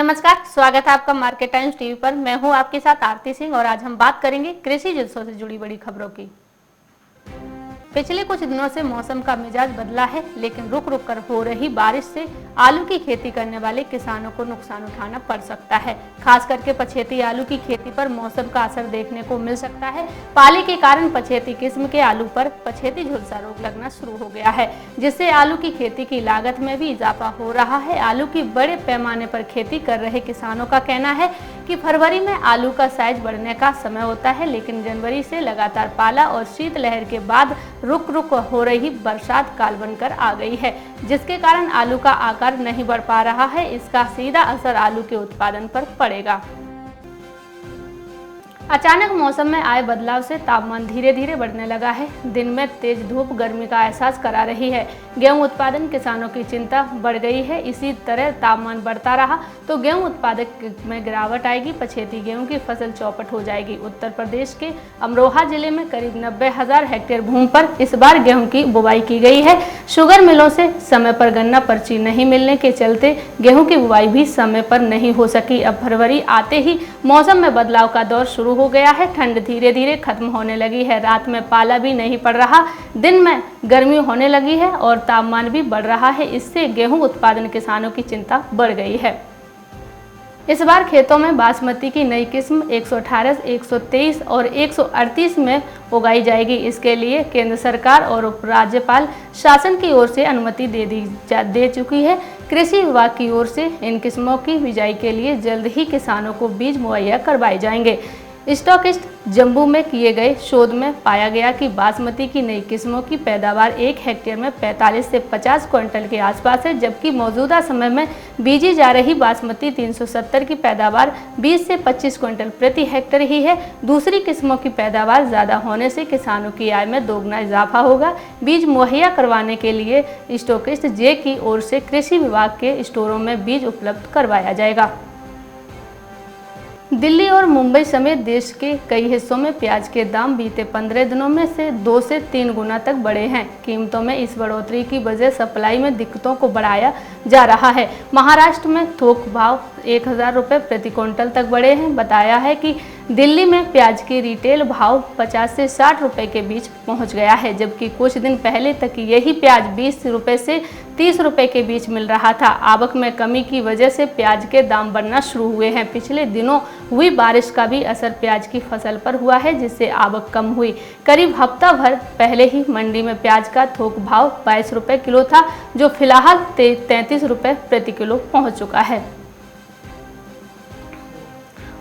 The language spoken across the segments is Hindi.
नमस्कार, स्वागत है आपका मार्केट टाइम्स टीवी पर। मैं हूं आपके साथ आरती सिंह और आज हम बात करेंगे कृषि जुल्सों से जुड़ी बड़ी खबरों की। पिछले कुछ दिनों से मौसम का मिजाज बदला है, लेकिन रुक रुक कर हो रही बारिश से आलू की खेती करने वाले किसानों को नुकसान उठाना पड़ सकता है। खास करके पछेती आलू की खेती पर मौसम का असर देखने को मिल सकता है। पाले के कारण पछेती किस्म के आलू पर पछेती झुलसा रोग लगना शुरू हो गया है, जिससे आलू की खेती की लागत में भी इजाफा हो रहा है। आलू की बड़े पैमाने पर खेती कर रहे किसानों का कहना है कि फरवरी में आलू का साइज बढ़ने का समय होता है, लेकिन जनवरी से लगातार पाला और शीतलहर के बाद रुक रुक हो रही बरसात काल बनकर आ गई है, जिसके कारण आलू का आकार नहीं बढ़ पा रहा है। इसका सीधा असर आलू के उत्पादन पर पड़ेगा। अचानक मौसम में आए बदलाव से तापमान धीरे धीरे बढ़ने लगा है। दिन में तेज धूप गर्मी का एहसास करा रही है। गेहूं उत्पादन किसानों की चिंता बढ़ गई है। इसी तरह तापमान बढ़ता रहा तो गेहूं उत्पादक में गिरावट आएगी। पछेती गेहूं की फसल चौपट हो जाएगी। उत्तर प्रदेश के अमरोहा जिले में करीब 90,000 हेक्टेयर भूमि पर इस बार गेहूं की बुवाई की गई है। शुगर मिलों से समय पर गन्ना पर्ची नहीं मिलने के चलते गेहूं की बुवाई भी समय पर नहीं हो सकी। अब फरवरी आते ही मौसम में बदलाव का दौर शुरू हो गया है। ठंड धीरे धीरे खत्म होने लगी है। रात में पाला भी नहीं पड़ रहा, दिन में गर्मी होने लगी है और तापमान भी बढ़ रहा है। इससे गेहूं उत्पादन किसानों की चिंता बढ़ गई है। इस बार खेतों में बासमती की नई किस्म 118, 123 और 138 में उगाई जाएगी। इसके लिए केंद्र सरकार और उप राज्यपाल शासन की ओर से अनुमति दे चुकी है। कृषि विभाग की ओर से इन किस्मों की बिजाई के लिए जल्द ही किसानों को बीज मुहैया करवाए जाएंगे। स्टॉकिस्ट जम्मू में किए गए शोध में पाया गया कि बासमती की नई किस्मों की पैदावार 1 हेक्टेयर में 45 से 50 क्विंटल के आसपास है, जबकि मौजूदा समय में बीजी जा रही बासमती 370 की पैदावार 20 से 25 क्विंटल प्रति हेक्टेयर ही है। दूसरी किस्मों की पैदावार ज़्यादा होने से किसानों की आय में दोगुना इजाफा होगा। बीज मुहैया करवाने के लिए स्टॉकिस्ट जे की ओर से कृषि विभाग के स्टोरों में बीज उपलब्ध करवाया जाएगा। दिल्ली और मुंबई समेत देश के कई हिस्सों में प्याज के दाम बीते 15 दिनों में से 2 से 3 गुना तक बढ़े हैं। कीमतों में इस बढ़ोतरी की वजह सप्लाई में दिक्कतों को बढ़ाया जा रहा है। महाराष्ट्र में थोक भाव 1,000 रुपये प्रति क्विंटल तक बढ़े हैं। बताया है कि दिल्ली में प्याज की रिटेल भाव 50 से 60 रुपये के बीच पहुंच गया है, जबकि कुछ दिन पहले तक यही प्याज 20 रुपये से 30 रुपये के बीच मिल रहा था। आवक में कमी की वजह से प्याज के दाम बढ़ना शुरू हुए हैं। पिछले दिनों हुई बारिश का भी असर प्याज की फसल पर हुआ है, जिससे आवक कम हुई। करीब हफ्ता भर पहले ही मंडी में प्याज का थोक भाव 22 रुपये किलो था, जो फिलहाल 33 रुपये प्रति किलो पहुंच चुका है।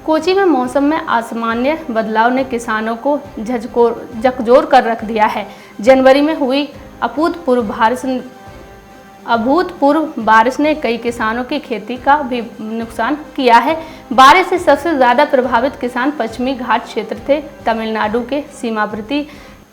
कोची में मौसम में असामान्य बदलाव ने किसानों को झकझोर कर रख दिया है। जनवरी में हुई अभूतपूर्व बारिश ने कई किसानों की खेती का भी नुकसान किया है। बारिश से सबसे ज़्यादा प्रभावित किसान पश्चिमी घाट क्षेत्र थे। तमिलनाडु के सीमावर्ती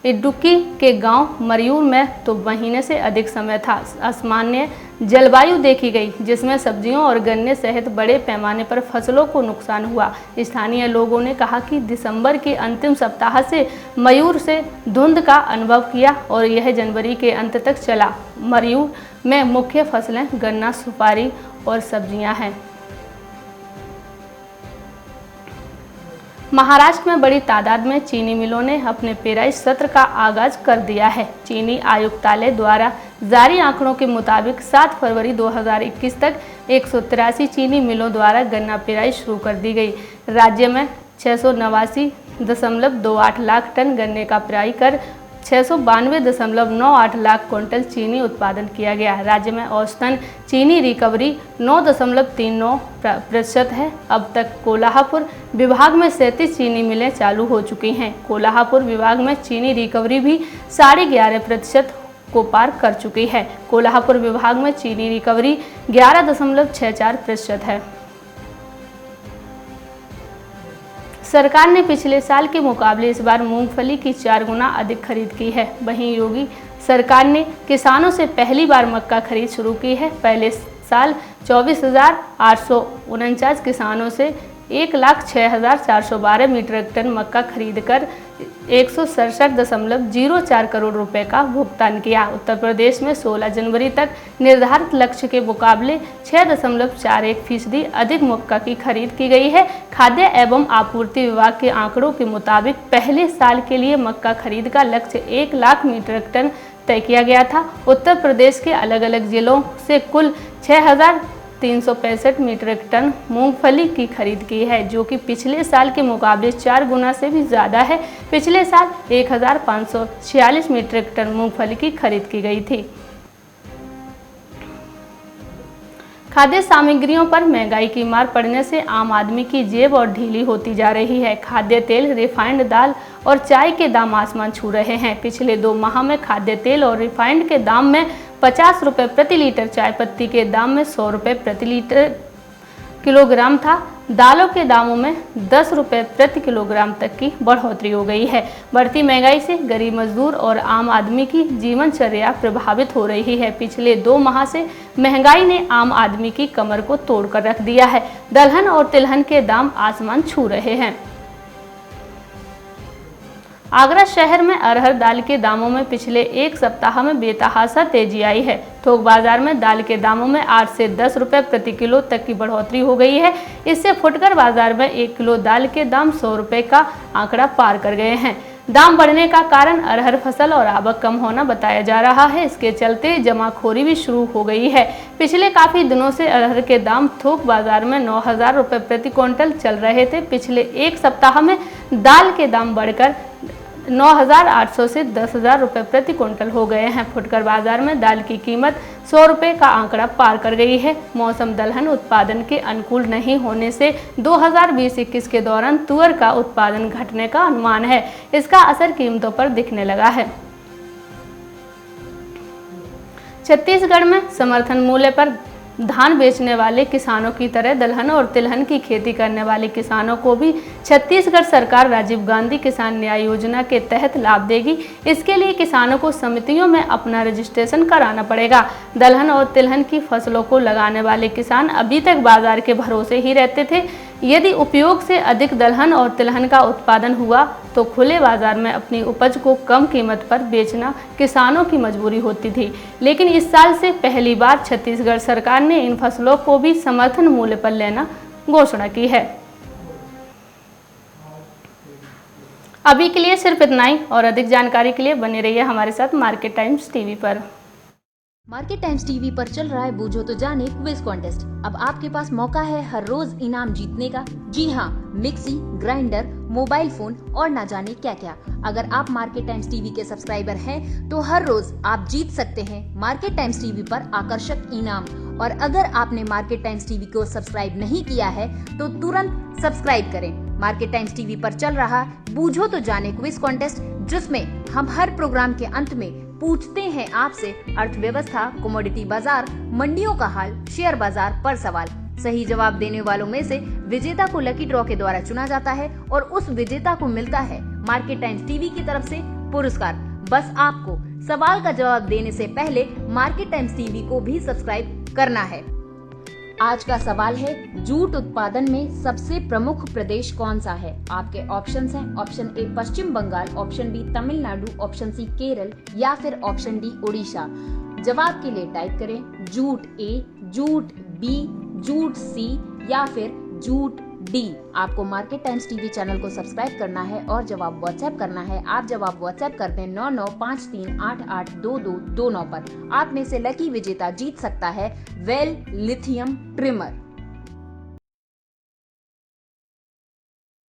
इडुक्की के गांव मरियूर में तो महीने से अधिक समय था असामान्य जलवायु देखी गई, जिसमें सब्जियों और गन्ने सहित बड़े पैमाने पर फसलों को नुकसान हुआ। स्थानीय लोगों ने कहा कि दिसंबर के अंतिम सप्ताह से मयूर से धुंध का अनुभव किया और यह जनवरी के अंत तक चला। मयूर में मुख्य फसलें गन्ना, सुपारी और सब्जियां हैं। महाराष्ट्र में बड़ी तादाद में चीनी मिलों ने अपने पेराई सत्र का आगाज कर दिया है। चीनी आयुक्तालय द्वारा जारी आंकड़ों के मुताबिक 7 फरवरी 2021 तक 183 चीनी मिलों द्वारा गन्ना पेराई शुरू कर दी गई। राज्य में 689.28 लाख टन गन्ने का पेराई कर 692.98 लाख क्विंटल चीनी उत्पादन किया गया। राज्य में औसतन चीनी रिकवरी 9.39% है। अब तक कोल्हापुर विभाग में 37 चीनी मिलें चालू हो चुकी हैं। कोल्हापुर विभाग में चीनी रिकवरी भी 11.5% को पार कर चुकी है। कोल्हापुर विभाग में चीनी रिकवरी 11.64% है। सरकार ने पिछले साल के मुकाबले इस बार मूंगफली की 4 गुना अधिक खरीद की है। वहीं योगी सरकार ने किसानों से पहली बार मक्का खरीद शुरू की है। पहले साल 24,849 किसानों से 1,06,412 मीट्रिक टन मक्का खरीदकर 167.04 करोड़ रुपए का भुगतान किया। उत्तर प्रदेश में 16 जनवरी तक निर्धारित लक्ष्य के मुकाबले 6.41% अधिक मक्का की खरीद की गई है। खाद्य एवं आपूर्ति विभाग के आंकड़ों के मुताबिक पहले साल के लिए मक्का खरीद का लक्ष्य 1 लाख मीट्रिक टन तय किया गया था। उत्तर प्रदेश के अलग अलग जिलों से कुल 6,365 मीट्रिक टन मूंगफली की खरीद की है, जो कि पिछले साल के मुकाबले 4 गुना से भी ज़्यादा है। पिछले साल 1,546 मीट्रिक टन मूंगफली की खरीद की गई थी। खाद्य सामग्रियों पर महंगाई की मार पड़ने से आम आदमी की जेब और ढीली होती जा रही है। खाद्य तेल, रिफाइंड दाल और चाय के दाम आसमान छू रहे हैं। पिछले 2 माह में खाद्य तेल और रिफाइंड के दाम में 50 रुपये प्रति लीटर, चाय पत्ती के दाम में 100 रुपये प्रति लीटर किलोग्राम था। दालों के दामों में 10 रुपये प्रति किलोग्राम तक की बढ़ोतरी हो गई है। बढ़ती महंगाई से गरीब मजदूर और आम आदमी की जीवनचर्या प्रभावित हो रही है। पिछले 2 माह से महंगाई ने आम आदमी की कमर को तोड़कर रख दिया है। दलहन और तिलहन के दाम आसमान छू रहे हैं। आगरा शहर में अरहर दाल के दामों में पिछले 1 सप्ताह में बेतहाशा तेजी आई है। थोक बाजार में दाल के दामों में 8 से 10 रुपये प्रति किलो तक की बढ़ोतरी हो गई है। इससे फुटकर बाजार में 1 किलो दाल के दाम 100 रुपये का आंकड़ा पार कर गए हैं। दाम बढ़ने का कारण अरहर फसल और आवक कम होना बताया जा रहा है। इसके चलते जमाखोरी भी शुरू हो गई है। पिछले काफी दिनों से अरहर के दाम थोक बाजार में 9,000 रुपये प्रति क्विंटल चल रहे थे। पिछले 1 सप्ताह में दाल के दाम बढ़कर 9,800 से 10,000 रुपये प्रति क्विंटल हो गए हैं। फुटकर बाजार में दाल की कीमत 100 रुपये का आंकड़ा पार कर गई है। मौसम दलहन उत्पादन के अनुकूल नहीं होने से 2020-21 के दौरान तुअर का उत्पादन घटने का अनुमान है। इसका असर कीमतों पर दिखने लगा है। छत्तीसगढ़ में समर्थन मूल्य पर धान बेचने वाले किसानों की तरह दलहन और तिलहन की खेती करने वाले किसानों को भी छत्तीसगढ़ सरकार राजीव गांधी किसान न्याय योजना के तहत लाभ देगी। इसके लिए किसानों को समितियों में अपना रजिस्ट्रेशन कराना पड़ेगा। दलहन और तिलहन की फसलों को लगाने वाले किसान अभी तक बाजार के भरोसे ही रहते थे। यदि उपयोग से अधिक दलहन और तिलहन का उत्पादन हुआ तो खुले बाजार में अपनी उपज को कम कीमत पर बेचना किसानों की मजबूरी होती थी। लेकिन इस साल से पहली बार छत्तीसगढ़ सरकार ने इन फसलों को भी समर्थन मूल्य पर लेना घोषणा की है। अभी के लिए सिर्फ इतना ही, और अधिक जानकारी के लिए बने रहिए हमारे साथ मार्केट टाइम्स टीवी पर। मार्केट टाइम्स टीवी पर चल रहा है बूझो तो जाने क्विज कॉन्टेस्ट। अब आपके पास मौका है हर रोज इनाम जीतने का। जी हाँ, मिक्सी, ग्राइंडर, मोबाइल फोन और ना जाने क्या क्या। अगर आप मार्केट टाइम्स टीवी के सब्सक्राइबर हैं तो हर रोज आप जीत सकते हैं मार्केट टाइम्स टीवी पर आकर्षक इनाम। और अगर आपने मार्केट टाइम्स टीवी को सब्सक्राइब नहीं किया है तो तुरंत सब्सक्राइब करें। मार्केट टाइम्स टीवी पर चल रहा बूझो तो जाने क्विज कॉन्टेस्ट, जिसमें हम हर प्रोग्राम के अंत में पूछते हैं आपसे अर्थव्यवस्था, कमोडिटी बाजार, मंडियों का हाल, शेयर बाजार पर सवाल। सही जवाब देने वालों में से विजेता को लकी ड्रॉ के द्वारा चुना जाता है और उस विजेता को मिलता है मार्केट टाइम्स टीवी की तरफ से पुरस्कार। बस आपको सवाल का जवाब देने से पहले मार्केट टाइम्स टीवी को भी सब्सक्राइब करना है। आज का सवाल है, जूट उत्पादन में सबसे प्रमुख प्रदेश कौन सा है? आपके ऑप्शंस हैं option A Paschim Bangal, option B Tamil Nadu, option C Kerala या फिर ऑप्शन डी उड़ीसा। जवाब के लिए टाइप करें जूट ए, जूट बी, जूट सी या फिर जूट डी। आपको मार्केट टाइम्स टीवी चैनल को सब्सक्राइब करना है और जवाब व्हाट्सएप करना है। आप जवाब व्हाट्सएप कर दें 9953882229 पर। आप में से लकी विजेता जीत सकता है वेल लिथियम ट्रिमर।